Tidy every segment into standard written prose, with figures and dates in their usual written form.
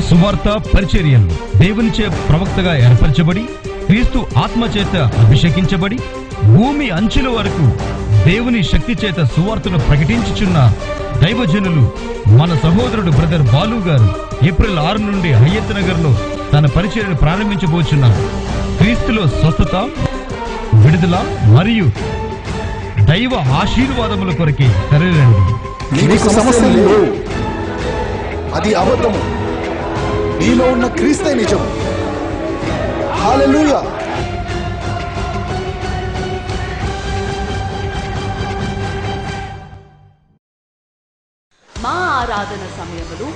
సువార్త పరిచర్యలు దేవునిచే ప్రవక్తగా ఏర్పరచబడి క్రీస్తు ఆత్మచేత అభిషేకించబడి భూమి అంచుల వరకు దేవుని శక్తి చేత సువార్తను ప్రకటించుచున్న దైవజనులు మన సహోదరుడు బ్రదర్ బాలు గారు ఏప్రిల్ 6 నుండి హయత్ నగర్ లో తన పరిచర్యను ప్రారంభించబోచున్నారు. క్రీస్తులో స్వస్థత, విడుదల మరియు దైవ ఆశీర్వాదముల కొరకే తరలిరండి. నీకు సమస్యలు లేవు, అది అబద్ధము. నీలో ఉన్న క్రీస్తే నిజం. హల్లెలూయా. మా ఆరాధన సమయములు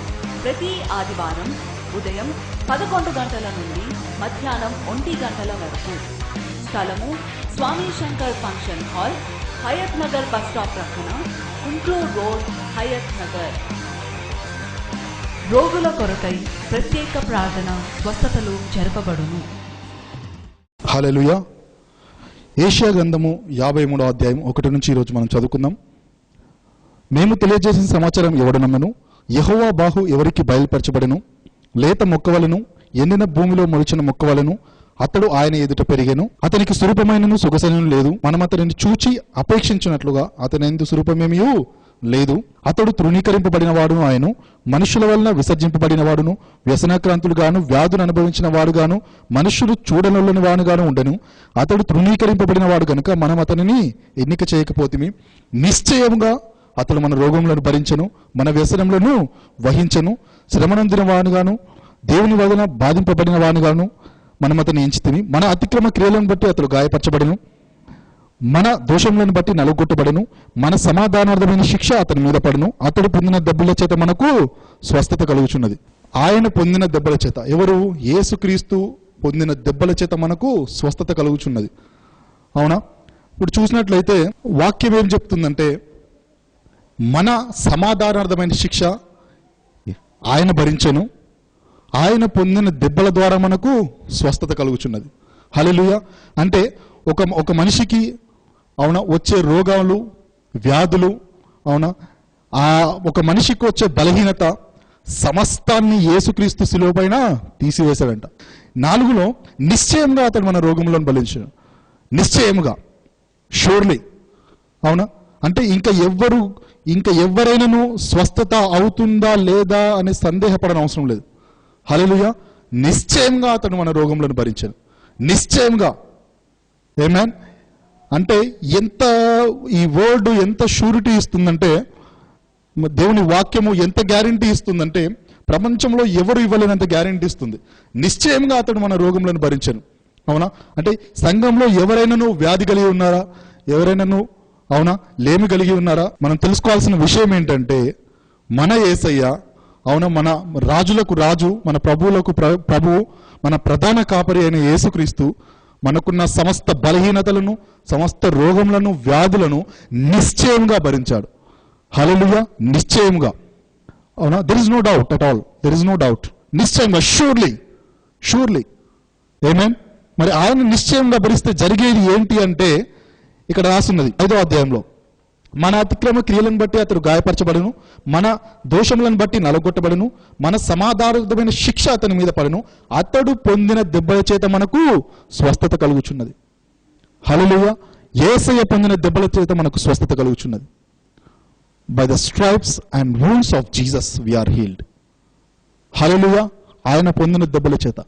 ప్రతి ఆదివారం ఉదయం 11 గంటల నుండి మధ్యాహ్నం 1 గంటల వరకు. స్థలము Swami Shankar function hall, Hayath Nagar bus stop ప్రక్కన, కుంట్లూర్ రోడ్, హయత్ నగర్. రోగుల కొరకై ప్రత్యేక ప్రార్థన, స్వస్థతలు జరపబడును. హల్లెలూయా. ఏషియా గ్రంథము 53వ అధ్యాయం 1 నుంచి ఈరోజు మనం చదువుకుందాం. మేము తెలియజేసిన సమాచారం ఎవడు నమ్మను? యెహోవా బాహు ఎవరికి బయలుపరచబడెను? లేత మొక్కవలను, ఎండిన భూమిలో మొలిచిన మొక్కవలను అతడు ఆయన ఎదుట పెరిగెను. అతనికి స్వరూపమైనను సొగసైనను లేదు. మనం అతనిని చూచి అపేక్షించినట్లుగా అతని యందు స్వరూపమేమీ లేదు. అతడు తృణీకరింపబడిన వాడును, ఆయన మనుషుల వలన విసర్జింపబడిన వాడును, వ్యసనాక్రాంతులుగాను, వ్యాధులు అనుభవించిన వాడుగాను, మనుషులు చూడనొల్లని వాడుగాను ఉండెను. అతడు తృణీకరింపబడిన వాడు గనుక మనం అతనిని ఎన్నిక చేయకపోతిమి. నిశ్చయముగా అతడు మన రోగములను భరించెను, మన వ్యసనములను వహించెను. శ్రమనందిన వాడుగాను, దేవుని వలన బాధింపబడిన వాడుగాను మనం అతన్ని ఎంచితిమి. మన అతిక్రమ క్రియలను బట్టి అతడు గాయపరచబడెను, మన దోషములను బట్టి నలుగొట్టబడెను. మన సమాధానార్థమైన శిక్ష అతని మీద పడెను. అతడు పొందిన దెబ్బల చేత మనకు స్వస్థత కలుగుచున్నది. ఆయన పొందిన దెబ్బల చేత, ఎవరు? యేసుక్రీస్తు పొందిన దెబ్బల చేత మనకు స్వస్థత కలుగుచున్నది. అవునా? ఇప్పుడు చూసినట్లయితే వాక్యం ఏం చెప్తుందంటే, మన సమాధానార్థమైన శిక్ష ఆయన భరించెను, ఆయన పొందిన దెబ్బల ద్వారా మనకు స్వస్థత కలుగుచున్నది. హల్లెలూయా. అంటే ఒక మనిషికి అవునా వచ్చే రోగాలు, వ్యాధులు, అవునా ఒక మనిషికి వచ్చే బలహీనత సమస్తాన్ని యేసుక్రీస్తు శిలువ పైన తీసివేశాడంట. 4లో నిశ్చయంగా అతడు మన రోగంలో బలించాడు. నిశ్చయముగా, షూర్లీ. అవునా? అంటే ఇంకా ఎవరైనాను స్వస్థత అవుతుందా లేదా అనే సందేహపడని అవసరం లేదు. హల్లెలూయా. నిశ్చయంగా అతను మన రోగంలను భరించాడు. నిశ్చయంగా. ఆమేన్. అంటే ఈ వర్డ్ ఎంత షూరిటీ ఇస్తుందంటే, దేవుని వాక్యము ఎంత గ్యారంటీ ఇస్తుందంటే, ప్రపంచంలో ఎవరు ఇవ్వలేనంత గ్యారంటీ ఇస్తుంది. నిశ్చయంగా అతడు మన రోగంలను భరించాను. అవునా? అంటే సంఘంలో ఎవరైనాను వ్యాధి కలిగి ఉన్నారా? ఎవరైనాను అవునా లేమి కలిగి ఉన్నారా? మనం తెలుసుకోవాల్సిన విషయం ఏంటంటే, మన యేసయ్య అవునా మన రాజులకు రాజు, మన ప్రభువులకు ప్రభువు, మన ప్రధాన కాపరి అయిన యేసుక్రీస్తు మనకున్న సమస్త బలహీనతలను, సమస్త రోగములను, వ్యాధులను నిశ్చయంగా భరించాడు. హల్లెలూయా. నిశ్చయంగా. అవునా? There is no doubt at all. There is no doubt. నిశ్చయంగా, షూర్లీ. ఆమేన్. మరి ఆయన నిశ్చయంగా భరిస్తే జరిగేది ఏంటి అంటే, ఇక్కడ రాస్తున్నది 5వ అధ్యాయంలో, మన అతిక్రమ క్రియలను బట్టి అతడు గాయపరచబడను, మన దోషములను బట్టి నలగొట్టబడను, మన సమాధానమైన శిక్ష అతని మీద పడను. అతడు పొందిన దెబ్బల చేత మనకు స్వస్థత కలుగుచున్నది. హల్లెలూయా. యేసయ్య పొందిన దెబ్బల చేత మనకు స్వస్థత కలుగుచున్నది. By the stripes and wounds of Jesus we are healed. హల్లెలూయా. ఆయన పొందిన దెబ్బల చేత.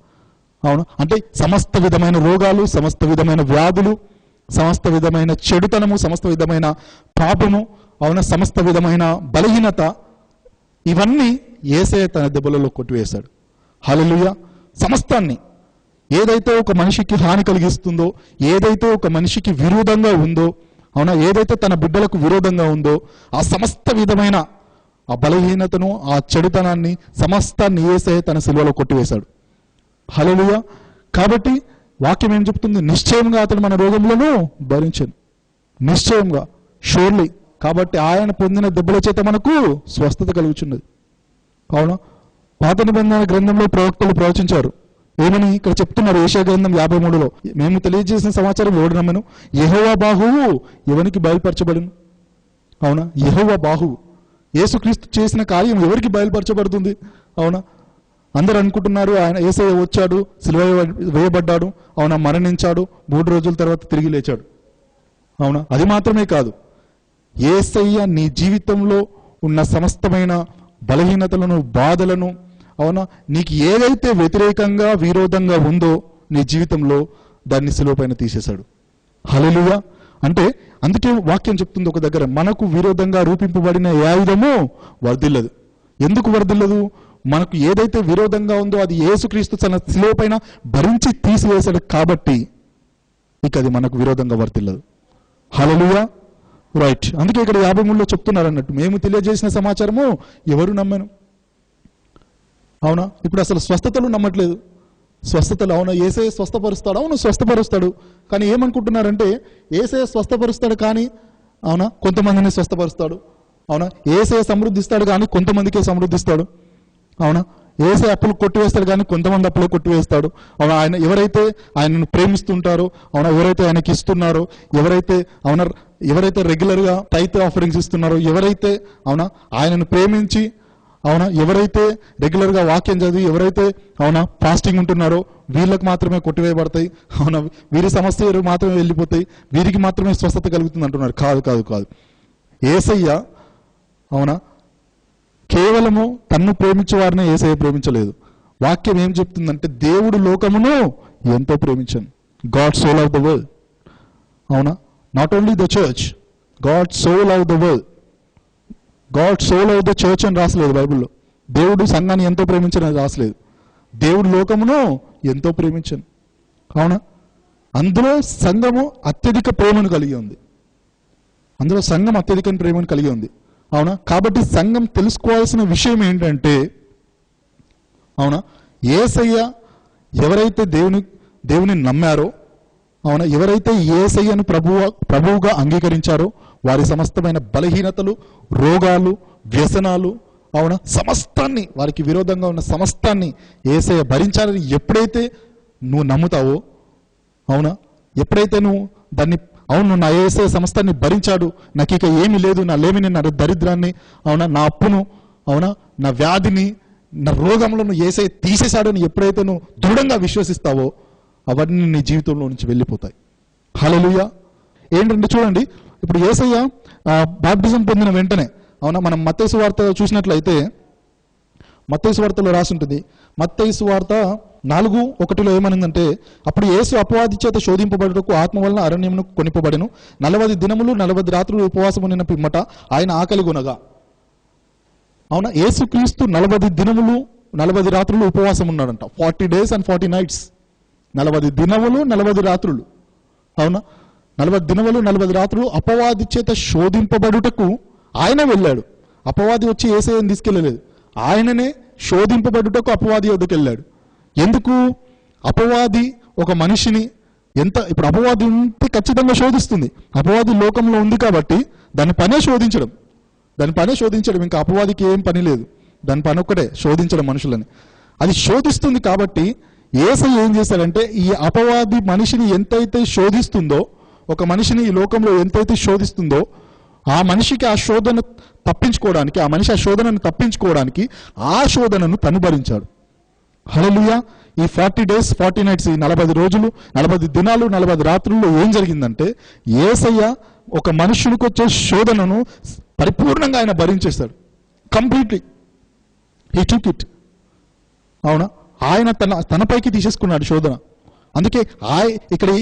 అవును. అంటే సమస్త విధమైన రోగాలు, సమస్త విధమైన వ్యాధులు, సమస్త విధమైన చెడుతనము, సమస్త విధమైన పాపము, అవునా సమస్త విధమైన బలహీనత, ఇవన్నీ యేసయ్య తన దెబ్బలలో కొట్టివేశాడు. హల్లెలూయా. సమస్తాన్ని, ఏదైతే ఒక మనిషికి హాని కలిగిస్తుందో, ఏదైతే ఒక మనిషికి విరోధంగా ఉందో, అవునా ఏదైతే తన బిడ్డలకు విరోధంగా ఉందో, ఆ సమస్త విధమైన ఆ బలహీనతను, ఆ చెడుతనాన్ని సమస్తాన్ని యేసయ్య తన శిలువలో కొట్టివేశాడు. హల్లెలూయా. కాబట్టి వాక్యం ఏం చెప్తుంది? నిశ్చయంగా అతడు మన రోగములను భరించాను. నిశ్చయంగా, షూర్లీ. కాబట్టి ఆయన పొందిన దెబ్బల చేత మనకు స్వస్థత కలుగుచున్నది. అవునా? పాత నిబంధన గ్రంథంలో ప్రవక్తలు ప్రవచించారు. ఏమని ఇక్కడ చెప్తున్నారు? ఏషియా గ్రంథం 53లో, మేము తెలియజేసిన సమాచారం ఎవడు నమ్మను? యెహోవా బాహువు ఎవరికి బయలుపరచబడును? అవునా? యెహోవా బాహువు, యేసుక్రీస్తు చేసిన కార్యం ఎవరికి బయలుపరచబడుతుంది? అవునా? అందరూ అనుకుంటున్నారు ఆయన యేసయ్య వచ్చాడు, సిలువ వేయబడ్డాడు, అవునా, మరణించాడు, 3 రోజుల తర్వాత తిరిగి లేచాడు. అవునా, అది మాత్రమే కాదు, యేసయ్య నీ జీవితంలో ఉన్న సమస్తమైన బలహీనతలను, బాధలను, అవునా, నీకు ఏదైతే వ్యతిరేకంగా విరోధంగా ఉందో నీ జీవితంలో దాన్ని సిలువ పైన తీసేశాడు. హల్లెలూయా. అంటే అందుకే వాక్యం చెప్తుంది ఒక దగ్గర, మనకు విరోధంగా రూపింపబడిన ఏ ఆయుధము వర్ధిల్లదు. ఎందుకు వర్ధిల్లదు? మనకు ఏదైతే విరోధంగా ఉందో అది యేసుక్రీస్తు తన శిలువ పైన భరించి తీసివేశాడు కాబట్టి ఇక అది మనకు విరోధంగా వర్ధిల్లదు. హల్లెలూయా. రైట్. అందుకే ఇక్కడ 53లో చెప్తున్నారు అన్నట్టు, మేము తెలియజేసిన సమాచారము ఎవరు నమ్మను. అవునా, ఇప్పుడు అసలు స్వస్థతలు నమ్మట్లేదు. స్వస్థతలు, అవునా, యేసయ్య స్వస్థపరుస్తాడు, అవును స్వస్థపరుస్తాడు, కానీ ఏమనుకుంటున్నారంటే యేసయ్య స్వస్థపరుస్తాడు కానీ, అవునా, కొంతమందిని స్వస్థపరుస్తాడు. అవునా, యేసయ్య సమృద్ధిస్తాడు కానీ కొంతమందికే సమృద్ధిస్తాడు. అవునా, యేసయ్య అప్పులు కొట్టివేస్తాడు కానీ కొంతమంది అప్పులు కొట్టివేస్తాడు. అవునా, ఆయన ఎవరైతే ఆయనను ప్రేమిస్తుంటారో, అవునా, ఎవరైతే ఆయనకి ఇస్తున్నారో, ఎవరైతే రెగ్యులర్గా టైత్ ఆఫరింగ్స్ ఇస్తున్నారో, ఎవరైతే, అవునా, ఆయనను ప్రేమించి, అవునా, ఎవరైతే రెగ్యులర్గా వాక్యం చదివి, ఎవరైతే, అవునా, ఫాస్టింగ్ ఉంటున్నారో వీళ్ళకి మాత్రమే కొట్టివేయబడతాయి. అవునా, వీరి సమస్యలు మాత్రమే వెళ్ళిపోతాయి, వీరికి మాత్రమే స్వస్థత కలుగుతుంది అంటున్నారు. కాదు కాదు కాదు. యేసయ్య, అవునా, కేవలము తన్ను ప్రేమించే వారిని యేసయ్య ప్రేమించలేదు. వాక్యం ఏం చెప్తుందంటే దేవుడు లోకమును ఎంతో ప్రేమించాను. God so love the world. అవునా, not only the church, God so love the world. God so love the church అని రాసలేదు బైబిల్లో. దేవుడు సంఘాన్ని ఎంతో ప్రేమించని రాసలేదు. దేవుడు లోకమును ఎంతో ప్రేమించాను. అవునా, అందులో సంఘము అత్యధిక ప్రేమను కలిగి ఉంది. అందులో సంఘం అత్యధిక ప్రేమను కలిగి ఉంది. అవునా, కాబట్టి సంఘం తెలుసుకోవాల్సిన విషయం ఏంటంటే, అవునా, యేసయ్య ఎవరైతే దేవుని నమ్మారో, అవునా, ఎవరైతే యేసయ్యను ప్రభువుగా అంగీకరించారో వారి సమస్తమైన బలహీనతలు, రోగాలు, వ్యసనాలు, అవునా, సమస్తాన్ని, వారికి విరోధంగా ఉన్న సమస్తాన్ని యేసయ్య భరించాలని ఎప్పుడైతే నువ్వు నమ్ముతావో, అవునా, ఎప్పుడైతే నువ్వు దాన్ని, అవును, నా యేసయ్య సమస్తాన్ని భరించాడు, నాకు ఇక ఏమీ లేదు, నా లేమిని, నా దరిద్రాన్ని, అవునా, నా అప్పును, అవునా, నా వ్యాధిని, నా రోగములను యేసయ్య తీసేశాడని ఎప్పుడైతే నువ్వు దృఢంగా విశ్వసిస్తావో అవన్నీ నీ జీవితంలో నుంచి వెళ్ళిపోతాయి. హల్లెలూయా. ఏంటంటే చూడండి, ఇప్పుడు యేసయ్య బాప్టిజం పొందిన వెంటనే, అవునా, మనం మత్తయి సువార్త చూసినట్లయితే మత్తయి సువార్తలో రాసి ఉంటుంది. మత్తయి సువార్త 4:1 ఏమనిందంటే, అప్పుడు యేసు అపవాది చేత శోధింపబడుటకు ఆత్మ వలన అరణ్యమును కొనిపబడెను. 40 దినములు 40 రాత్రులు ఉపవాసము నిన్న పిమ్మట ఆయన ఆకలి కొనగా. అవునా, యేసుక్రీస్తు 40 దినములు 40 రాత్రులు ఉపవాసం ఉన్నాడంట. 40 days and 40 nights. 40 దినములు 40 రాత్రులు. అవునా, 40 దినములు 40 రాత్రులు అపవాది చేత శోధింపబడుటకు ఆయన వెళ్ళాడు. అపవాది వచ్చి యేసయ్యను తీసుకెళ్ళలేదు, ఆయననే శోధింపబడుటకు అపవాది వద్దకు వెళ్ళాడు. ఎందుకు? అపవాది ఒక మనిషిని ఇప్పుడు అపవాది ఉంటే ఖచ్చితంగా శోధిస్తుంది. అపవాది లోకంలో ఉంది కాబట్టి దాని పనే శోధించడం. ఇంకా అపవాదికి ఏం పని లేదు, దాని పని ఒక్కటే శోధించడం మనుషులని. అది శోధిస్తుంది కాబట్టి యేసయ్య ఏం చేశాడంటే, ఈ అపవాది మనిషిని ఎంతైతే శోధిస్తుందో, ఒక మనిషిని ఈ లోకంలో ఎంతైతే శోధిస్తుందో, ఆ మనిషికి ఆ శోధన తప్పించుకోవడానికి, ఆ మనిషి ఆ శోధనను తప్పించుకోవడానికి ఆ శోధనను తను భరించాడు. హల్లెలూయా. ఈ 40 days 40 nights, ఈ 40 రోజులు 40 దినాలు 40 రాత్రుల్లో ఏం జరిగిందంటే, యేసయ్య ఒక మనుషునికి వచ్చే శోధనను పరిపూర్ణంగా ఆయన భరించేస్తాడు. Completely he took it. అవునా, ఆయన తనపైకి తీసేసుకున్నాడు శోధన. అందుకే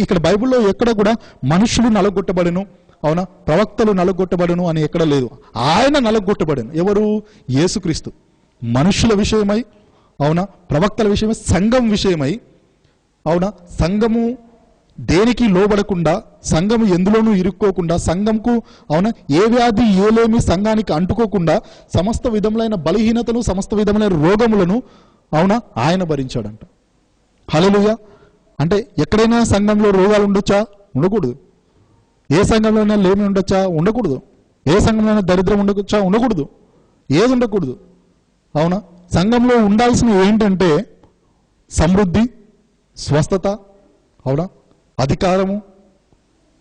ఇక్కడ బైబిల్లో ఎక్కడ కూడా మనుషులు నలగొట్టబడను, అవునా, ప్రవక్తలు నలగొట్టబడను అని ఎక్కడ లేదు. ఆయన నలగొట్టబడను. ఎవరు? యేసుక్రీస్తు. మనుషుల విషయమై, అవునా, ప్రవక్తల విషయమై, సంఘం విషయమై, అవునా, సంఘము దేనికి లోబడకుండా, సంఘము ఎందులోనూ ఇరుక్కోకుండా, సంఘంకు, అవునా, ఏ వ్యాధి ఏలేమి సంఘానికి అంటుకోకుండా సమస్త విధములైన బలహీనతలు, సమస్త విధములైన రోగములను, అవునా, ఆయన భరించాడంట. హల్లెలూయా. అంటే ఎక్కడైనా సంఘంలో రోగాలు ఉండొచ్చా? ఉండకూడదు. ఏ సంఘంలోనైనా లేమి ఉండొచ్చా? ఉండకూడదు. ఏ సంఘంలోనైనా దరిద్రం ఉండొచ్చా? ఉండకూడదు. ఏది ఉండకూడదు. అవునా, సంఘంలో ఉండాల్సినవి ఏంటంటే సమృద్ధి, స్వస్థత, అవునా, అధికారము,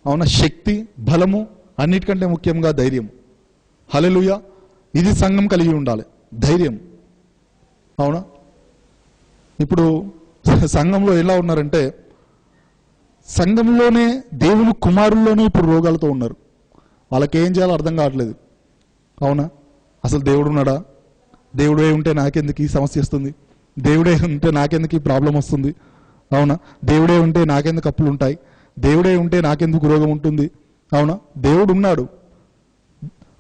అవునా, శక్తి, బలము, అన్నిటికంటే ముఖ్యంగా ధైర్యం. హల్లెలూయా. ఇది సంఘం కలిగి ఉండాలి, ధైర్యం. అవునా, ఇప్పుడు సంఘంలో ఎలా ఉన్నారంటే, సంఘంలోనే దేవుని కుమారుల్లోనే ఇప్పుడు రోగాలతో ఉన్నారు. వాళ్ళకి ఏం చేయాలో అర్థం కావట్లేదు. అవునా? అసలు దేవుడు ఉన్నాడా? దేవుడే ఉంటే నాకెందుకు ఈ సమస్య వస్తుంది? దేవుడే ఉంటే నాకెందుకు ఈ ప్రాబ్లం వస్తుంది? అవునా? దేవుడే ఉంటే నాకెందుకు అప్పులు ఉంటాయి? దేవుడే ఉంటే నాకెందుకు రోగం ఉంటుంది? అవునా? దేవుడు ఉన్నాడు.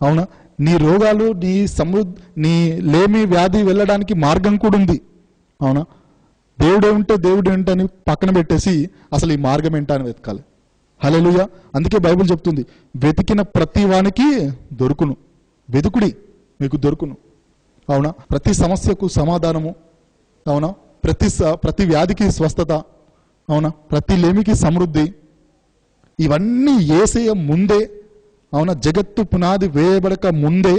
అవునా? నీ రోగాలు, నీ లేమి వ్యాధి వెళ్ళడానికి మార్గం కూడా ఉంది. అవునా? దేవుడే ఉంటే దేవుడు ఏంటని పక్కన పెట్టేసి అసలు ఈ మార్గం ఏంటా అని వెతకాలి. హల్లెలూయా. అందుకే బైబిల్ చెప్తుంది, వెతికిన ప్రతి వానికి దొరుకును. వెతుకుడి, మీకు దొరుకును. అవునా? ప్రతి సమస్యకు సమాధానము. అవునా? ప్రతి వ్యాధికి స్వస్థత. అవునా? ప్రతి లేమికి సమృద్ధి. ఇవన్నీ యేసయ్య ముందే, అవునా, జగత్తు పునాది వేయబడక ముందే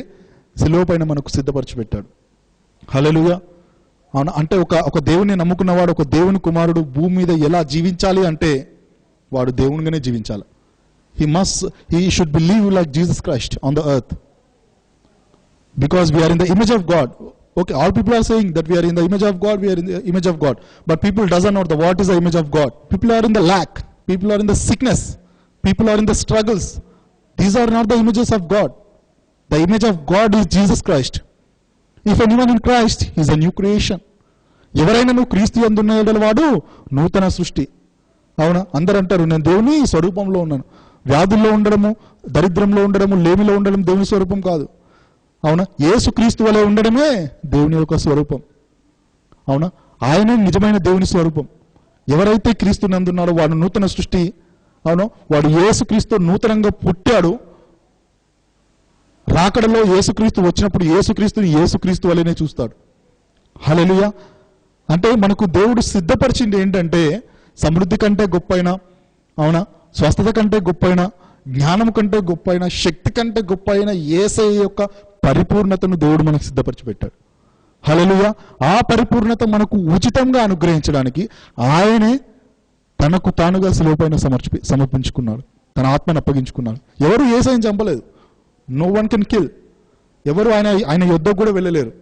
శిలువ పైన మనకు సిద్ధపరిచి పెట్టాడు. హల్లెలూయా. అవునా? అంటే ఒక దేవుని నమ్ముకున్నవాడు, ఒక దేవుని కుమారుడు భూమి మీద ఎలా జీవించాలి అంటే వాడు దేవునిగానే జీవించాలి. he should believe like Jesus Christ on the earth, because we are in the image of God. Okay, all people are saying that we are in the image of God, we are in the image of God, but people doesn't know what is the image of God. People are in the lack, people are in the sickness, people are in the struggles. These are not the images of God. The image of God is Jesus Christ. If anyone in Christ, he is a new creation. ఎవరైనా నువ్వు క్రీస్తు యందున్న వాడు నూతన సృష్టి. అవునా? అందరూ అంటారు నేను దేవుని స్వరూపంలో ఉన్నాను. వ్యాధుల్లో ఉండడము, దరిద్రంలో ఉండడము, లేమిలో ఉండడం దేవుని స్వరూపం కాదు. అవునా? యేసు క్రీస్తు వలె ఉండడమే దేవుని యొక్క స్వరూపం. అవునా? ఆయనే నిజమైన దేవుని స్వరూపం. ఎవరైతే క్రీస్తు నందున్నాడో వాడు నూతన సృష్టి. అవును, వాడు యేసు క్రీస్తు నూతనంగా పుట్టాడు. రాకడలో యేసుక్రీస్తు వచ్చినప్పుడు యేసుక్రీస్తుని యేసుక్రీస్తు వలెనే చూస్తాడు. హల్లెలూయా. అంటే మనకు దేవుడు సిద్ధపరిచింది ఏంటంటే, సమృద్ధి కంటే గొప్పైన, అవునా, స్వస్థత కంటే గొప్పైన, జ్ఞానం కంటే గొప్పైన, శక్తి కంటే గొప్పైన యేసయ్య యొక్క పరిపూర్ణతను దేవుడు మనకు సిద్ధపరిచి పెట్టాడు. హల్లెలూయా. ఆ పరిపూర్ణత మనకు ఉచితంగా అనుగ్రహించడానికి ఆయనే తనకు తానుగా శిలువ పైన సమర్పించుకున్నాడు, తన ఆత్మను అప్పగించుకున్నాడు. ఎవరు యేసయ్యను చంపలేదు. No one can kill. ఎవరు ఆయన యుద్ధకు కూడా వెళ్ళలేరు.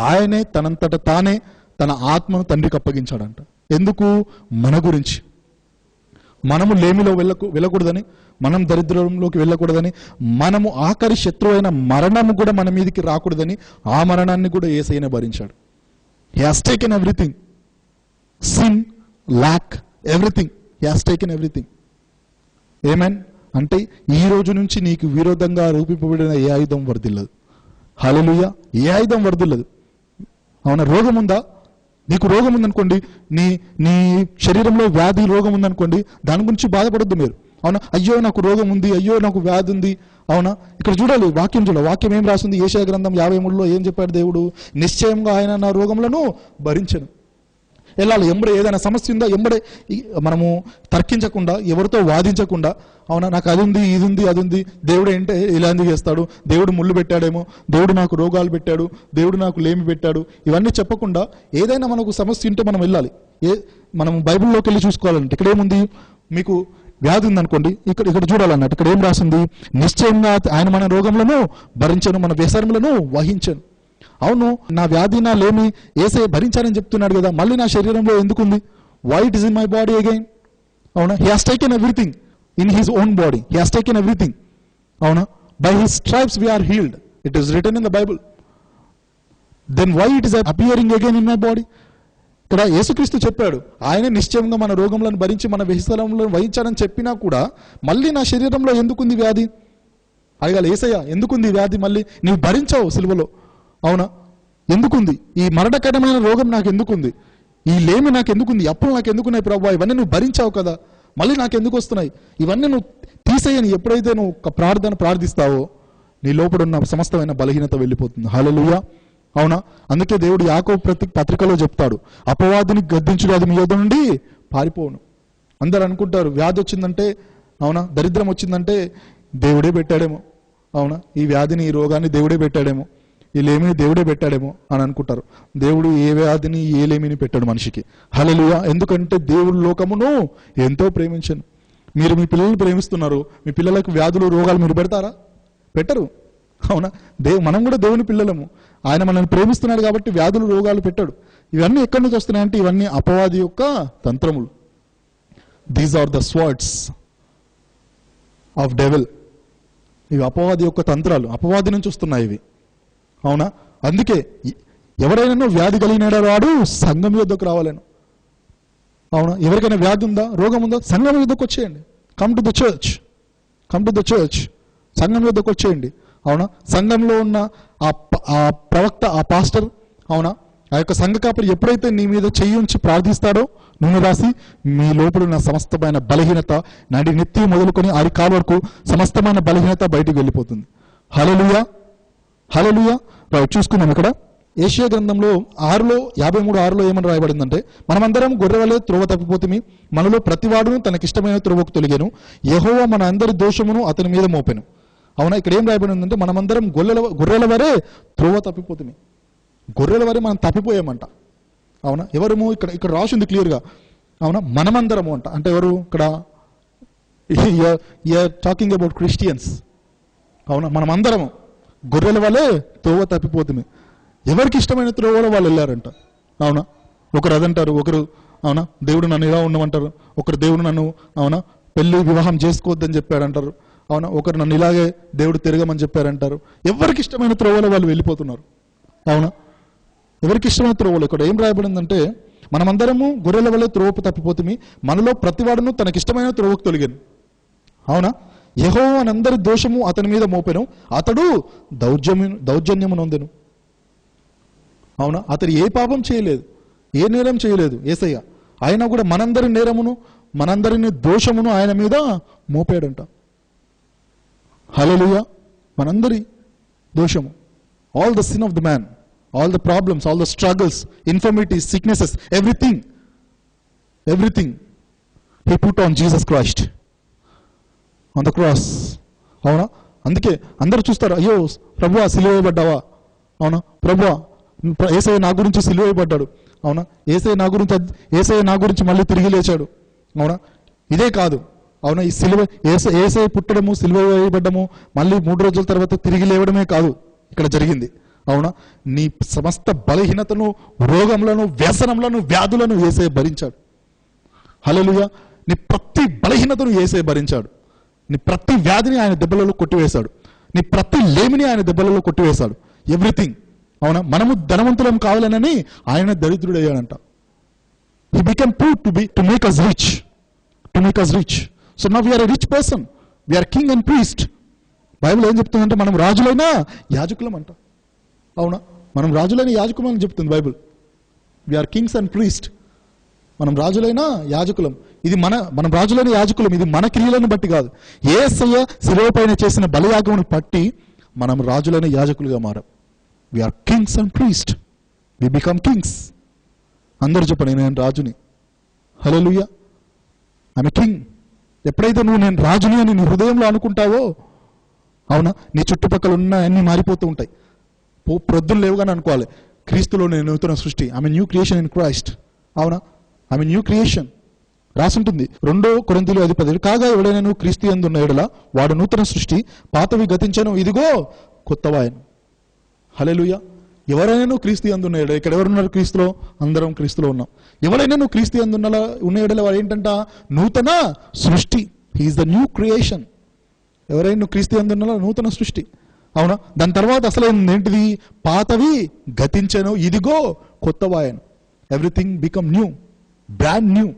ఆయనే తనంతట తానే తన ఆత్మను తండ్రికి అప్పగించాడంట. ఎందుకు? మన గురించి. మనము లేమిలో వెళ్ళకూడదని, మనం దరిద్రంలోకి వెళ్ళకూడదని, మనము ఆఖరి శత్రువు అయిన మరణము కూడా మన మీదకి రాకూడదని ఆ మరణాన్ని కూడా యేసయ్యనే భరించాడు. He has taken everything. Sin, lack, everything. He has taken everything. ఆమేన్. అంటే ఈ రోజు నుంచి నీకు విరోధంగా రూపింపబడిన ఏ ఆయుధం వర్ధిల్లదు. హల్లెలూయా. ఏ ఆయుధం వర్ధిల్లదు. అవునా? రోగం ఉందా? నీకు రోగం ఉందనుకోండి, నీ శరీరంలో వ్యాధి రోగం ఉందనుకోండి, దాని గురించి బాధపడొద్దు మీరు. అవునా? అయ్యో నాకు రోగం ఉంది, అయ్యో నాకు వ్యాధి ఉంది. అవునా? ఇక్కడ చూడాలి, వాక్యం చూడాలి. వాక్యం ఏం రాసింది? యెషయా గ్రంథం 53లో ఏం చెప్పాడు దేవుడు? నిశ్చయంగా ఆయన నా రోగములను భరించెను. వెళ్ళాలి. ఎంబడే ఏదైనా సమస్య ఉందా ఎంబడే మనము తర్కించకుండా, ఎవరితో వాదించకుండా, అవునా నాకు అది ఉంది, ఇది ఉంది, అది ఉంది, దేవుడు ఏంటే ఇలా ఎందుకు చేస్తాడు, దేవుడు ముళ్ళు పెట్టాడేమో, దేవుడు నాకు రోగాలు పెట్టాడు, దేవుడు నాకు లేమి పెట్టాడు, ఇవన్నీ చెప్పకుండా ఏదైనా మనకు సమస్య ఉంటే మనం వెళ్ళాలి. మనం బైబిల్లోకి వెళ్ళి చూసుకోవాలంటే ఇక్కడ ఏముంది? మీకు వ్యాధి ఉందనుకోండి, ఇక్కడ చూడాలన్నట్టు. ఇక్కడ ఏం రాసింది? నిశ్చయంగా ఆయన మన రోగములను భరించను, మన వ్యసనములను వహించను. అవును, నా వ్యాధి, నా లేమి యేసయ్య భరించాలని చెప్తున్నాడు కదా, మళ్ళీ నా శరీరంలో ఎందుకుంది? Why it is in my body again? అవునా? He has taken everything in his own body. He has taken everything. అవునా? By his stripes we are healed. It is written in the Bible. Then why it is appearing again in my body? ఇక్కడ యేసుక్రీస్తు చెప్పాడు, ఆయనే నిశ్చయంగా మన రోగములను భరించి మన వ్యసనములను వహించాలని చెప్పినా కూడా మళ్ళీ నా శరీరంలో ఎందుకుంది వ్యాధి? అడగాలి, యేసయ్య ఎందుకుంది వ్యాధి? మళ్ళీ నీవు భరించావు సిలువలో. అవునా? ఎందుకుంది ఈ మరణకరమైన రోగం? నాకు ఎందుకుంది? ఈ లేమి నాకు ఎందుకుంది? అప్పులు నాకు ఎందుకున్నాయి ప్రభువా? ఇవన్నీ నువ్వు భరించావు కదా, మళ్ళీ నాకు ఎందుకు వస్తున్నాయి? ఇవన్నీ నువ్వు తీసేయని ఎప్పుడైతే నువ్వు ఒక ప్రార్థన ప్రార్థిస్తావో నీ లోపల ఉన్న సమస్తమైన బలహీనత వెళ్ళిపోతుంది. హల్లెలూయా. అవునా? అందుకే దేవుడు యాకోబు పత్రికలో చెప్తాడు, అపవాదిని గద్దించుడు, అది మీ యొద్ద నుండి పారిపోను. అందరు అనుకుంటారు వ్యాధి వచ్చిందంటే, అవునా, దరిద్రం వచ్చిందంటే దేవుడే పెట్టాడేమో, అవునా, ఈ వ్యాధిని ఈ రోగాన్ని దేవుడే పెట్టాడేమో, ఈ లేమిని దేవుడే పెట్టాడేమో అని అనుకుంటారు. దేవుడు ఏ వ్యాధిని ఏ లేమిని పెట్టాడు మనిషికి. హల్లెలూయా. ఎందుకంటే దేవుడు లోకమును ఎంతో ప్రేమించను. మీరు మీ పిల్లల్ని ప్రేమిస్తున్నారు, మీ పిల్లలకు వ్యాధులు రోగాలు మీరు పెడతారా? పెట్టరు. అవునా? మనం కూడా దేవుని పిల్లలము. ఆయన మనల్ని ప్రేమిస్తున్నాడు కాబట్టి వ్యాధులు రోగాలు పెట్టాడు. ఇవన్నీ ఎక్కడి నుంచి వస్తున్నాయంటే ఇవన్నీ అపవాది యొక్క తంత్రములు. These are the swords of devil. ఇవి అపవాది యొక్క తంత్రాలు, అపవాది నుంచి వస్తున్నాయి ఇవి. అవునా? అందుకే ఎవరైనా వ్యాధి కలిగిన వాడు సంఘం యొద్దకు రావాలను. అవునా? ఎవరికైనా వ్యాధి ఉందా, రోగం ఉందా, సంఘం యొద్దకు వచ్చేయండి. Come to the church, come to the church. సంఘం యొద్దకు వచ్చేయండి. అవునా? సంఘంలో ఉన్న ఆ ప్రవక్త, ఆ పాస్టర్, అవునా, ఆ యొక్క సంఘ కాపరి ఎప్పుడైతే నీ మీద చెయ్యి ఉంచి ప్రార్థిస్తాడో, నూనె రాసి, మీ లోపల ఉన్న సమస్తమైన బలహీనత, నాటి నెత్తి మొదలుకొని అరికాలు వరకు సమస్తమైన బలహీనత బయటికి వెళ్ళిపోతుంది. హల్లెలూయా, హల్లెలూయా. చూసుకున్నాం ఇక్కడ యెషయా గ్రంథంలో 53:6 ఏమని రాయబడిందంటే, మనమందరం గొర్రెవలే త్రోవ తప్పిపోతుమి, మనలో ప్రతివాడును తనకిష్టమైన త్రోవకు తొలిగెను, యెహోవా మన అందరి దోషమును అతని మీద మోపెను. అవునా? ఇక్కడ ఏం రాయబడి ఉందంటే, మనమందరం గొర్రెల వరే త్రోవ తప్పిపోతుమి. గొర్రెల వరే మనం తప్పిపోయామంట. అవునా? ఎవరము? ఇక్కడ రాసింది క్లియర్గా. అవునా? మనమందరము అంట. అంటే ఎవరు ఇక్కడ? Talking about Christians. అవునా? మనమందరము గొర్రెల వలె త్రోవ తప్పిపోతుంది. ఎవరికి ఇష్టమైన త్రోవలో వాళ్ళు వెళ్ళారంట. అవునా? ఒకరు అదంటారు, ఒకరు అవునా దేవుడు నన్ను ఇలా ఉండమంటారు, ఒకరు దేవుడు నన్ను అవునా పెళ్లి వివాహం చేసుకోవద్దని చెప్పాడంటారు. అవునా? ఒకరు నన్ను ఇలాగే దేవుడు తిరగమని చెప్పారంటారు. ఎవరికి ఇష్టమైన త్రోవలో వాళ్ళు వెళ్ళిపోతున్నారు. అవునా? ఎవరికి ఇష్టమైన త్రోవలు. ఇక్కడ ఏం రాయబడిందంటే, మనమందరము గొర్రెల వల్ల త్రోవపు తప్పిపోతుమి, మనలో ప్రతివాడును తనకిష్టమైన త్రోవకు తొలిగాను. అవునా? యెహోవా మనందరి దోషము అతని మీద మోపెను, అతడు దౌర్జన్యము నొందెను. అవునా? అతడు ఏ పాపం చేయలేదు, ఏ నేరం చేయలేదు యేసయ్య. ఆయన కూడా మనందరి నేరమును, మనందరిని దోషమును ఆయన మీద మోపాడంట. హల్లెలూయా. మనందరి దోషము, all the sin of the man, all the problems, all the struggles, infirmities, sicknesses, everything he put on Jesus Christ on the cross. అవునా? అందుకే అందరూ చూస్తారు, అయ్యో ప్రభువా సిలువ వేయబడ్డావా. అవునా? ప్రభువా యేసయ్య నా గురించి సిలువ వేయబడ్డాడు. అవునా? యేసయ్య నా గురించి మళ్ళీ తిరిగి లేచాడు. అవునా? ఇదే కాదు. అవునా? ఈ సిలువ యేసయ్య పుట్టడము, సిలువ వేయబడ్డము, మళ్ళీ 3 రోజుల తర్వాత తిరిగి లేవడమే కాదు ఇక్కడ జరిగింది. అవునా? నీ సమస్త బలహీనతను, రోగములను, వ్యసనములను, వ్యాధులను యేసయ్య భరించాడు. హల్లెలూయా. నీ ప్రతి బలహీనతను యేసయ్య భరించాడు. నీ ప్రతి వ్యాధిని ఆయన దెబ్బలలో కొట్టివేశాడు. నీ ప్రతి లేమిని ఆయన దెబ్బలలో కొట్టివేశాడు. ఎవ్రీథింగ్. అవునా? మనము ధనవంతులం కావాలనని ఆయన దరిద్రుడయ్యాడంట. He become poor to make us rich. So now we are a rich person, we are king and priest. Bible ఏం చెప్తుందంటే, మనం రాజులైన యాజకులం అంట. అవునా? మనం రాజులైన యాజకులం అని చెప్తుంది Bible. We are kings and priest. మనం రాజులైన యాజకులం. ఇది మనం రాజులైన యాజకులం. ఇది మన క్రియలను బట్టి కాదు, యేసయ్య శిలువ పైన చేసిన బలియాగమును బట్టి మనం రాజులైన యాజకులుగా మారాం. We are kings and priest. We become kings. అందరూ చెప్పండి, నేను రాజుని. హల్లెలూయా. I'm king. ఎప్పుడైతే నువ్వు నేను రాజుని అని నీ హృదయంలో అనుకుంటావో, అవునా, నీ చుట్టుపక్కల ఉన్న అన్ని మారిపోతూ ఉంటాయి. ప్రొద్దున లేవుగానే అనుకోవాలి, క్రీస్తులో నేను నూతన సృష్టి. I'm new creation in Christ. అవునా? ఐఎమ్ న్యూ క్రియేషన్ రాసుంటుంది 2 కొరింథీయులు 5:10. కాగా ఎవడైనా నువ్వు క్రీస్తు యందు ఉన్న యెడల వాడు నూతన సృష్టి, పాతవి గతించను, ఇదిగో కొత్తవాయను. హల్లెలూయా. ఎవరైనా నువ్వు క్రీస్తు యందు ఉన్న యెడల, ఇక్కడ ఎవరున్నారు క్రీస్తులో? అందరం క్రీస్తులో ఉన్నాం. ఎవరైనా నువ్వు క్రీస్తు యందు ఉన్న యెడల వాడు ఏంటంట? నూతన సృష్టి. He is the new creation. ఎవరైనా నువ్వు క్రీస్తు యందు ఉన్న నూతన సృష్టి. అవునా? దాని తర్వాత అసలు ఏంటిది? పాతవి గతించను, ఇదిగో కొత్తవాయను. Everything become new, brand new.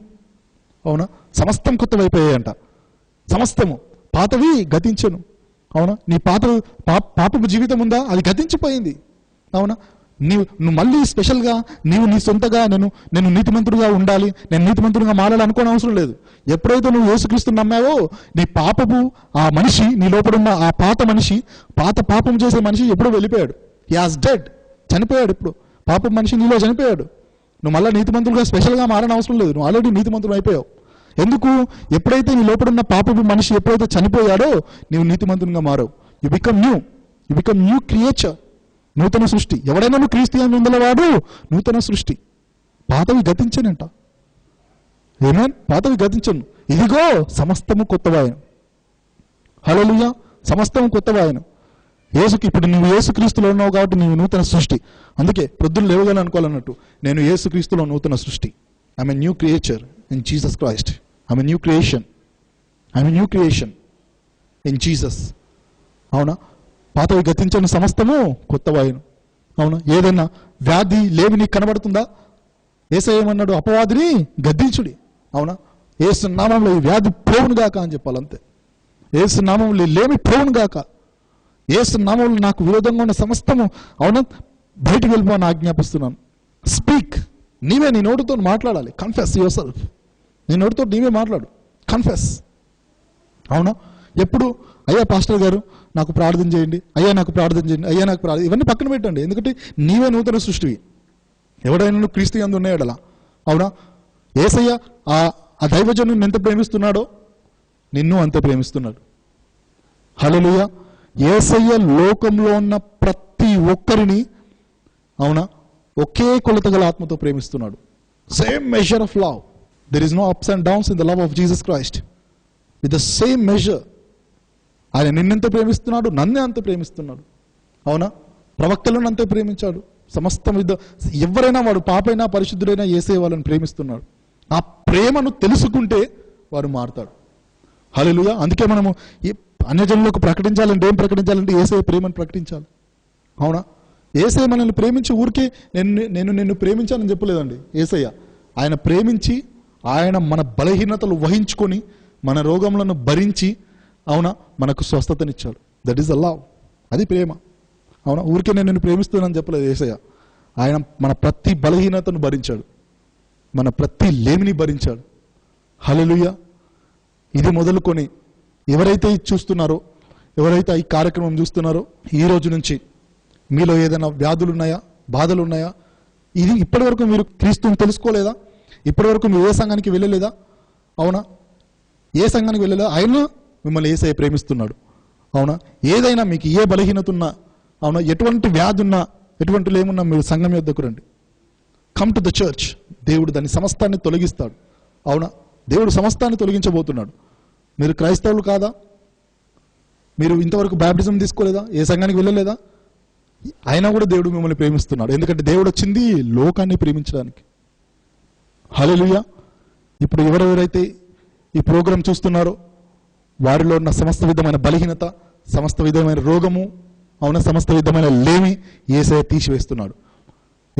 అవునా? సమస్తం కొత్తవైపోయాయంట. సమస్తము. పాతవి గతించను. అవునా? నీ పాపపు జీవితం ఉందా? అది గతించిపోయింది. అవునా? నువ్వు మళ్ళీ స్పెషల్గా నీ సొంతగా నేను నీతిమంతుడుగా ఉండాలి, నేను నీతిమంతుడుగా మారాలి అనుకోని అవసరం లేదు. ఎప్పుడైతే నువ్వు యేసుక్రీస్తుని నమ్మావో, నీ పాపపు ఆ మనిషి, నీ లోపడున్న ఆ పాత పాపం చేసే మనిషి ఎప్పుడో వెళ్ళిపోయాడు. He has dead. చనిపోయాడు. ఇప్పుడు పాపపు మనిషి నీలో చనిపోయాడు. నువ్వు మళ్ళీ నీతిమంతుడుగా స్పెషల్గా మారని అవసరం లేదు. నువ్వు ఆల్రెడీ నీతిమంతుడు అయిపోయావు. ఎందుకు? ఎప్పుడైతే నీ లోపడున్న పాపపు మనిషి ఎప్పుడైతే చనిపోయాడో, నీవు నీతిమంతునిగా మారావు. You become new creature. నూతన సృష్టి. ఎవడైనా నువ్వు క్రీస్తు యందు ఉన్నవాడు నూతన సృష్టి. పాతవి గతించనంట. ఆమేన్. పాతవి గతించను, ఇదిగో సమస్తము కొత్తవాయను. హల్లెలూయా. సమస్తము కొత్తవాయను. ఇప్పుడు నువ్వు యేసుక్రీస్తులో ఉన్నావు కాబట్టి నువ్వు నూతన సృష్టి. అందుకే ప్రొద్దున లేవగానే అనుకోవాలన్నట్టు, నేను యేసుక్రీస్తులో నూతన సృష్టి. I'm a new creature in Jesus Christ. I'm a new creation. I'm a new creation in Jesus. అవునా? పాతవి గతించిన సమస్తము కొత్తవాయును. అవునా? ఏదైనా వ్యాధి లేమి నీకు కనబడుతుందా? యేసయ్య ఏమన్నాడు? అపవాదిని గద్దించుడి. అవునా? యేసు నామంలో ఈ వ్యాధి పోవును గాక అని చెప్పాలి. అంతే. యేసు నామంలో లేమి పోవును గాక. యేసు నామంలో నాకు విరోధంగా ఉన్న సమస్తము, అవునా, బయటికి వెళ్ళిపోని ఆజ్ఞాపిస్తున్నాను. స్పీక్. నీవే నీ నోటితో మాట్లాడాలి. Confess your self. నీ నోటితో నీవే మాట్లాడు. కన్ఫెస్. అవునా? ఎప్పుడు అయ్యా పాస్టర్ గారు నాకు ప్రార్థన చేయండి, అయ్యా నాకు ప్రార్థన చేయండి, అయ్యా నాకు ప్రార్థన, ఇవన్నీ పక్కన పెట్టండి. ఎందుకంటే నీవే నూతన సృష్టివి. ఎవడైనా నువ్వు క్రీస్తు యందు ఉన్నాయడలా. అవునా? యేసయ్య ఆ దైవజనుని ఎంత ప్రేమిస్తున్నాడో నిన్ను అంతే ప్రేమిస్తున్నాడు. హల్లెలూయా. యేసయ్య లోకంలో ఉన్న ప్రతి ఒక్కరిని, అవునా, ఒకే కొలత గల ఆత్మతో ప్రేమిస్తున్నాడు. Same measure of love. There is no ups and downs in the love of Jesus Christ. With the same measure. ఆయన నిన్నెంత ప్రేమిస్తున్నాడు, నన్నే అంత ప్రేమిస్తున్నాడు. అవునా? ప్రవక్తలను అంతే ప్రేమించాడు. సమస్తం ఎవరైనా, వాడు పాపైనా పరిశుద్ధుడైనా యేసయ్య వాళ్ళని ప్రేమిస్తున్నాడు. ఆ ప్రేమను తెలుసుకుంటే వాడు మారుతాడు. హల్లెలూయా. అందుకే మనము అన్యజనులకు ప్రకటించాలంటే ఏం ప్రకటించాలంటే యేసయ్య ప్రేమను ప్రకటించాలి. అవునా? యేసయ్య మనల్ని ప్రేమించి ఊరికే నేను నిన్ను ప్రేమించానని చెప్పలేదండి యేసయ్య. ఆయన ప్రేమించి, ఆయన మన బలహీనతలు వహించుకొని, మన రోగములను భరించి, అవునా, మనకు స్వస్థతనిచ్చాడు. That is the love. అది ప్రేమ. అవునా? ఊరికే నేను నిన్ను ప్రేమిస్తున్నానని చెప్పలేదు యేసయ్య. ఆయన మన ప్రతి బలహీనతను భరించాడు, మన ప్రతి లేమిని భరించాడు. హల్లెలూయా. ఇది మొదలుకొని ఎవరైతే ఇది చూస్తున్నారో, ఎవరైతే ఈ కార్యక్రమం చూస్తున్నారో, ఈ రోజు నుంచి మీలో ఏదైనా వ్యాధులు ఉన్నాయా, బాధలు ఉన్నాయా? ఇది ఇప్పటివరకు మీరు క్రీస్తుని తెలుసుకోలేదా? ఇప్పటివరకు మీరు ఏ సంఘానికి వెళ్ళలేదా? అవునా? ఏ సంఘానికి వెళ్ళలేదా? అయినా మిమ్మల్ని యేసయ్య ప్రేమిస్తున్నాడు. అవునా? ఏదైనా మీకు ఏ బలహీనత ఉన్నా, అవునా, ఎటువంటి వ్యాధి ఉన్నా, ఎటువంటి లేమున్నా, మీరు సంఘం యొద్దకు రండి. Come to the church. దేవుడు దాని సమస్తాన్ని తొలగిస్తాడు. అవునా? దేవుడు సమస్తాన్ని తొలగించబోతున్నాడు. మీరు క్రైస్తవులు కాదా? మీరు ఇంతవరకు బాప్టిజం తీసుకోలేదా? ఏ సంఘానికి వెళ్ళలేదా? అయినా కూడా దేవుడు మిమ్మల్ని ప్రేమిస్తున్నాడు. ఎందుకంటే దేవుడు వచ్చింది లోకాన్ని ప్రేమించడానికి. హల్లెలూయా. ఇప్పుడు ఎవరెవరైతే ఈ ప్రోగ్రాం చూస్తున్నారో వారిలో ఉన్న సమస్త విధమైన బలహీనత, సమస్త విధమైన రోగము, అవునా, సమస్త విధమైన లేమి యేసయ్య తీసివేస్తున్నాడు.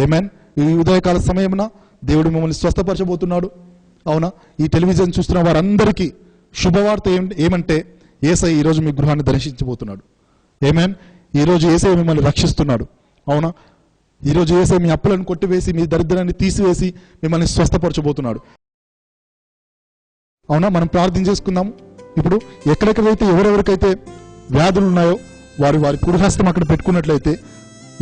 ఆమేన్. ఈ ఉదయకాల సమయమున దేవుడు మిమ్మల్ని స్వస్థపరచబోతున్నాడు. అవునా? ఈ టెలివిజన్ చూస్తున్న వారందరికీ శుభవార్త ఏమంటే యేసయ్య ఈరోజు మీ గృహాన్ని దర్శించబోతున్నాడు. ఆమేన్. ఈరోజు యేసయ్య మిమ్మల్ని రక్షిస్తున్నాడు. అవునా? ఈరోజు యేసయ్య మీ అప్పులను కొట్టివేసి, మీ దరిద్రాన్ని తీసివేసి మిమ్మల్ని స్వస్థపరచబోతున్నాడు. అవునా? మనం ప్రార్థన చేసుకుందాం. ఇప్పుడు ఎక్కడెక్కడైతే ఎవరెవరికైతే వ్యాధులు ఉన్నాయో వారి కుడి హస్తం అక్కడ పెట్టుకున్నట్లయితే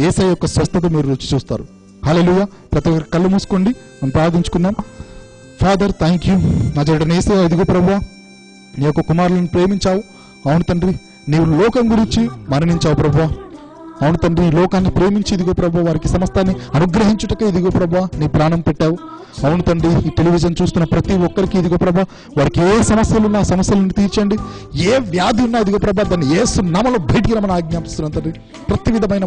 యేసయ్య యొక్క స్వస్థత మీరు రుచి చూస్తారు. హల్లెలూయా. ప్రతి ఒక్కరు కళ్ళు మూసుకోండి, మనం ప్రార్థించుకుందాం. Father, thank you. నా జడన యేసయ్య, ఇదిగో ప్రభువా, నీ యొక్క కుమారులను ప్రేమించావు. అవును తండ్రి, నీవు లోకం గురించి మరణించావు ప్రభువా. అవును తండ్రి, ఈ లోకాన్ని ప్రేమించి ఇదిగో ప్రభువా వారికి సమస్తాన్ని అనుగ్రహించుటకే ఇదిగో ప్రభువా నీ ప్రాణం పెట్టావు. అవును తండ్రి, ఈ టెలివిజన్ చూస్తున్న ప్రతి ఒక్కరికి ఇదిగో ప్రభా వారికి ఏ సమస్యలు ఉన్నా సమస్యలను తీర్చండి. ఏ వ్యాధి ఉన్నా ఇదిగో ప్రభా దాన్ని యేసు నామములో బయటికి రమ్మని ఆజ్ఞాపిస్తున్నాను తండ్రి. ప్రతి విధమైన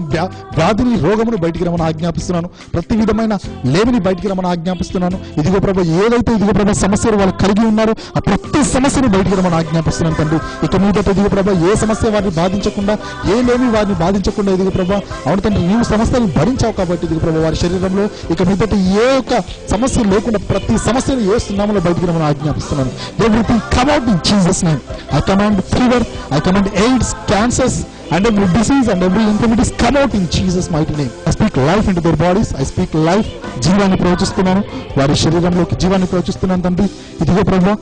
వ్యాధిని, రోగమును బయటికి రమ్మని ఆజ్ఞాపిస్తున్నాను. ప్రతి విధమైన లేమిని బయటికి రమ్మని ఆజ్ఞాపిస్తున్నాను. ఇదిగో ప్రభా ఏదైతే ఇదిగో ప్రభా సమస్యలు వాళ్ళు కలిగి ఉన్నారో ఆ ప్రతి సమస్యను బయటికి రమ్మని ఆజ్ఞాపిస్తున్నాను తండ్రి. ఇక మీదట ఇదిగో ప్రభా ఏ సమస్య వారిని బాధించకుండా, ఏ లేమి వారిని బాధించకుండా ఇదిగో ప్రభా, అవును తండ్రి, నీవు సమస్యలను భరించావు కాబట్టి ఇదిగో ప్రభా వారి శరీరంలో ఇక మీదట ఏ ఒక్క సమస్య లేకుండా ప్రతి సమస్యను యేసు నామములో బయటికి రమ్మని ఆజ్ఞాపిస్తున్నాను. Everything come out in Jesus name. I command fever, I command AIDS, cancers and every disease and every infirmities come out in Jesus mighty name. I speak life into their bodies. I speak life. జీవాన్ని ప్రవచిస్తున్నాను, వారి శరీరంలోకి జీవాన్ని ప్రవచిస్తున్నాను తండ్రి. ఇదిగో ప్రభా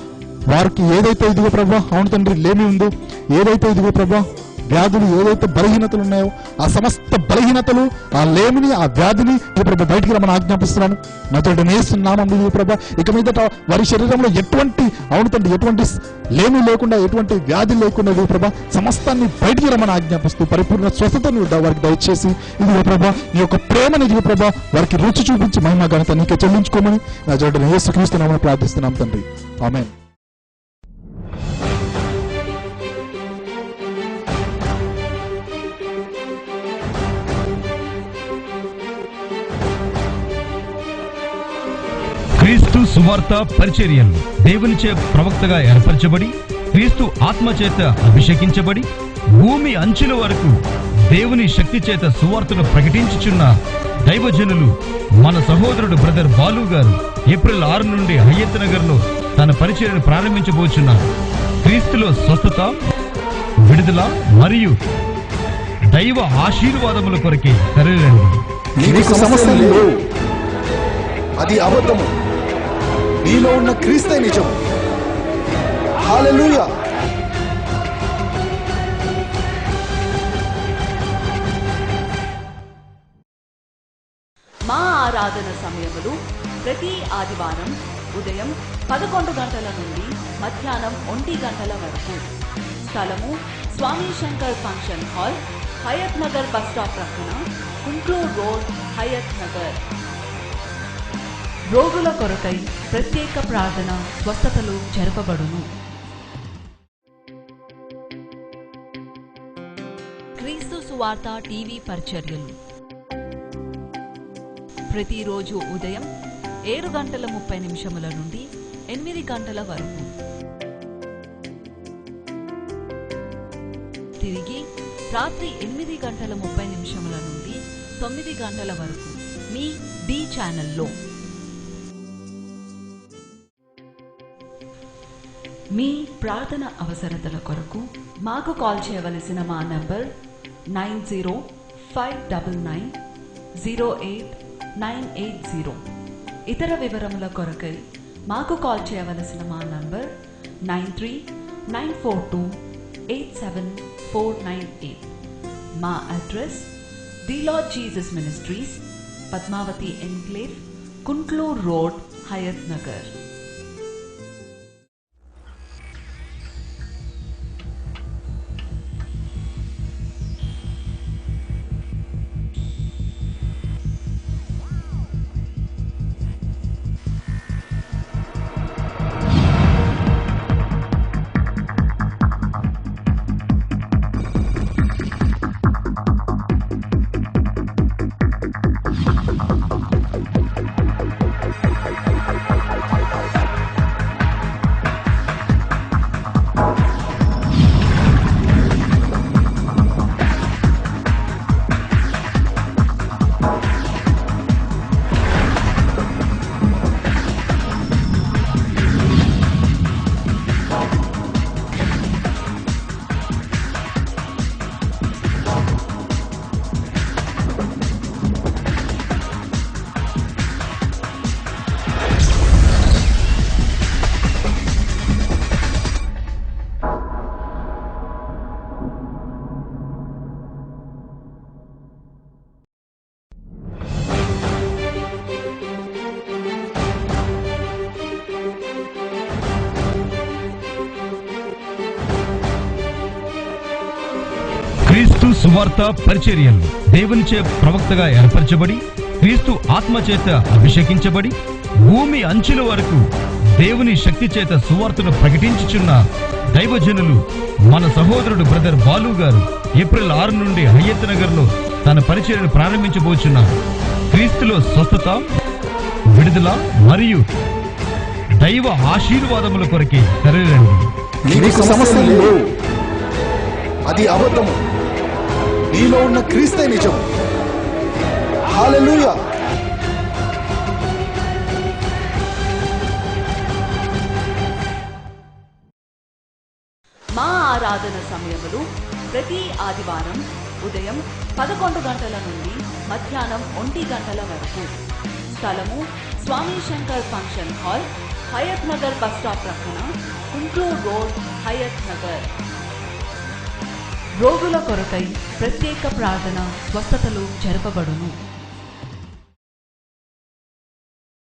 వారికి ఏదైతే ఇదిగో ప్రభా, అవును తండ్రి, లేమి ఉందో, ఏదైతే ఇదిగో ప్రభా వ్యాధులు, ఏదైతే బలహీనతలు ఉన్నాయో ఆ సమస్త బలహీనతలు, ఆ లేమిని, ఆ వ్యాధిని ప్రభా బయటికి రమ్మని ఆజ్ఞాపిస్తున్నాను. నజరేయుడైన యేసు నామములో ప్రభా ఇక మీదట వారి శరీరంలో ఎటువంటి, అవును తండ్రి, ఎటువంటి లేమి లేకుండా, ఎటువంటి వ్యాధి లేకుండా ప్రభా సమస్తాన్ని బయటికి రమ్మని ఆజ్ఞాపిస్తూ పరిపూర్ణ స్వస్థతను వారికి దయచేసి ఇదిగో ప్రభా నీ యొక్క ప్రేమని ఇదిగో ప్రభా వారికి రుచి చూపించి మహిమ ఘనత నీకే చెల్లించుకోమని నజరేయుడైన యేసుక్రీస్తు నామములో ప్రార్థిస్తున్నాం తండ్రి. ఆమేన్. సువార్త పరిచర్యలు దేవునిచే ప్రవక్తగా ఏర్పరచబడి క్రీస్తు ఆత్మచేత అభిషేకించబడి భూమి అంచుల వరకు దేవుని శక్తి చేత సువార్తను ప్రకటించుచున్న దైవజనులు మన సహోదరుడు బ్రదర్ బాలు గారు ఏప్రిల్ 6 నుండి హయత్ నగర్ లో తన పరిచర్యను ప్రారంభించబోచున్నారు. క్రీస్తులో స్వస్థత, విడుదల మరియు దైవ ఆశీర్వాదముల కొరకే తరలిరండి. నీకు సమస్యలు లేవు, అది అబద్ధము. నీలో ఉన్న క్రీస్తే నిజం. హల్లెలూయా. మా ఆరాధన సమయములు ప్రతి ఆదివారం ఉదయం 11 గంటల నుండి మధ్యాహ్నం 1 గంటల వరకు. స్థలము Swami Shankar function hall, Hayath Nagar bus stop ప్రక్కన, కుంట్లూర్ రోడ్, హయత్ నగర్. రోగుల కొరకై ప్రత్యేక ప్రార్థన, స్వస్థతలు జరపబడును. క్రీస్తు సువార్త టీవీ పరిచర్యలు ప్రతిరోజు ఉదయం 7:30 నుండి 8 గంటల వరకు. తిరిగి రాత్రి 8:30 నుండి 9 గంటల వరకు మీ డి ఛానల్లో. మీ ప్రార్థన అవసరతల కొరకు మాకు కాల్ చేయవలసిన మా నంబర్ 9059908980. ఇతర వివరముల కొరకై మాకు కాల్ చేయవలసిన మా నంబర్ 9394287498. మా address the Lord Jesus ministries, Padmavati enclave, Kuntloor road, Hayat Nagar. క్రీస్తు సువార్త పరిచర్యలు దేవునిచే ప్రవక్తగా ఏర్పరచబడి క్రీస్తు ఆత్మచేత అభిషేకించబడి భూమి అంచుల వరకు దేవుని శక్తి చేత సువార్తను ప్రకటించుచున్న దైవజనులు మన సహోదరుడు బ్రదర్ బాలు గారు ఏప్రిల్ 6 నుండి హయత్ నగర్ లో తన పరిచర్యను ప్రారంభించబోచున్నారు. క్రీస్తులో స్వస్థత, విడుదల మరియు దైవ ఆశీర్వాదముల కొరకే తరలిరండి. నీకు సమస్యలు లేవు, అది అబద్ధము. నీలో ఉన్న క్రీస్తే నిజం. హల్లెలూయా. మా ఆరాధన సమయములు ప్రతి ఆదివారం ఉదయం 11 గంటల నుండి మధ్యాహ్నం 1 గంటల వరకు. స్థలము Swami Shankar function hall, Hayath Nagar bus stop ప్రక్కన, కుంట్లూర్ రోడ్, హయత్ నగర్. రోగుల కొరకై ప్రత్యేక ప్రార్థన, స్వస్థతలు జరపబడును.